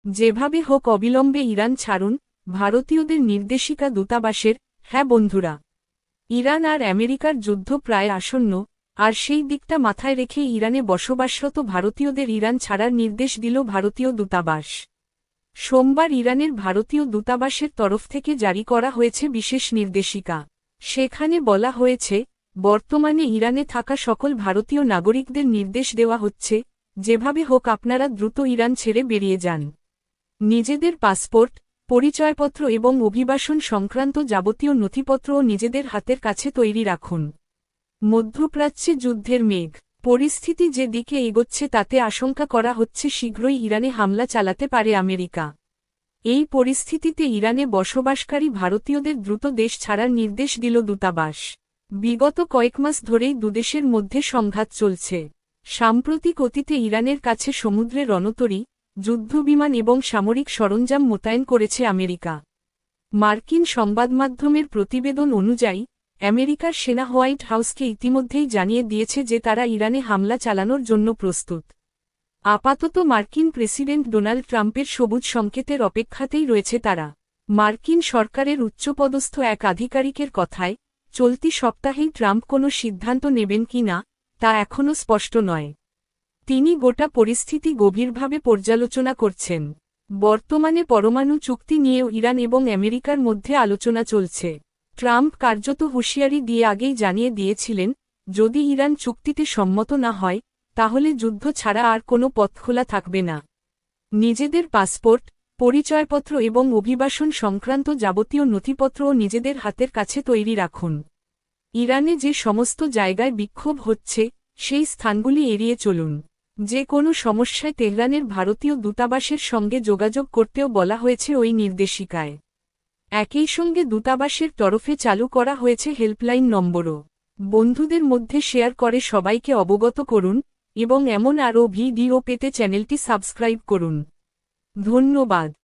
যেভাবে হোক অবিলম্বে ইরান ছাড়ুন, ভারতীয়দের নির্দেশিকা দূতাবাসের। হ্যাঁ বন্ধুরা, ইরান আর আমেরিকার যুদ্ধ প্রায় আসন্ন, আর সেই দিকটা মাথায় রেখে ইরানে বসবাসরত ভারতীয়দের ইরান ছাড়ার নির্দেশ দিল ভারতীয় দূতাবাস। সোমবার ইরানের ভারতীয় দূতাবাসের তরফ থেকে জারি করা হয়েছে বিশেষ নির্দেশিকা। সেখানে বলা হয়েছে, বর্তমানে ইরানে থাকা সকল ভারতীয় নাগরিকদের নির্দেশ দেওয়া হচ্ছে, যেভাবে হোক আপনারা দ্রুত ইরান ছেড়ে বেরিয়ে যান। নিজেদের পাসপোর্ট, পরিচয়পত্র এবং অভিবাসন সংক্রান্ত যাবতীয় নথিপত্রও নিজেদের হাতের কাছে তৈরি রাখুন। মধ্যপ্রাচ্যে যুদ্ধের মেঘ, পরিস্থিতি যে দিকে এগোচ্ছে তাতে আশঙ্কা করা হচ্ছে শীঘ্রই ইরানে হামলা চালাতে পারে আমেরিকা। এই পরিস্থিতিতে ইরানে বসবাসকারী ভারতীয়দের দ্রুত দেশ ছাড়ার নির্দেশ দিল দূতাবাস। বিগত কয়েক মাস ধরেই দুদেশের মধ্যে সংঘাত চলছে। সাম্প্রতিক অতীতে ইরানের কাছে সমুদ্রে রণতরী, যুদ্ধবিমান এবং সামরিক সরঞ্জাম মোতায়েন করেছে আমেরিকা। মার্কিন সংবাদমাধ্যমের প্রতিবেদন অনুযায়ী, আমেরিকার সেনা হোয়াইট হাউসকে ইতিমধ্যেই জানিয়ে দিয়েছে যে তারা ইরানে হামলা চালানোর জন্য প্রস্তুত। আপাতত মার্কিন প্রেসিডেন্ট ডোনাল্ড ট্রাম্পের সবুজ সংকেতের অপেক্ষাতেই রয়েছে তারা। মার্কিন সরকারের উচ্চপদস্থ এক আধিকারিকের কথায়, চলতি সপ্তাহেই ট্রাম্প কোনো সিদ্ধান্ত নেবেন কি না, তা এখনও স্পষ্ট নয়। তিনি গোটা পরিস্থিতি গভীরভাবে পর্যালোচনা করছেন। বর্তমানে পরমাণু চুক্তি নিয়েও ইরান এবং আমেরিকার মধ্যে আলোচনা চলছে। ট্রাম্প কার্যত হুঁশিয়ারি দিয়ে আগেই জানিয়ে দিয়েছিলেন, যদি ইরান চুক্তিতে সম্মত না হয়, তাহলে যুদ্ধ ছাড়া আর কোনো পথ খোলা থাকবে না। নিজেদের পাসপোর্ট, পরিচয়পত্র এবং অভিবাসন সংক্রান্ত যাবতীয় নথিপত্রও নিজেদের হাতের কাছে তৈরি রাখুন। ইরানে যে সমস্ত জায়গায় বিক্ষোভ হচ্ছে, সেই স্থানগুলি এড়িয়ে চলুন। যে কোনো সমস্যায় তেহরানের ভারতীয় দূতাবাসের সঙ্গে যোগাযোগ করতেও বলা হয়েছে ওই নির্দেশিকায়। একই সঙ্গে দূতাবাসের তরফে চালু করা হয়েছে হেল্পলাইন নম্বরও। বন্ধুদের মধ্যে শেয়ার করে সবাইকে অবগত করুন, এবং এমন আরও ভিডিও পেতে চ্যানেলটি সাবস্ক্রাইব করুন। ধন্যবাদ।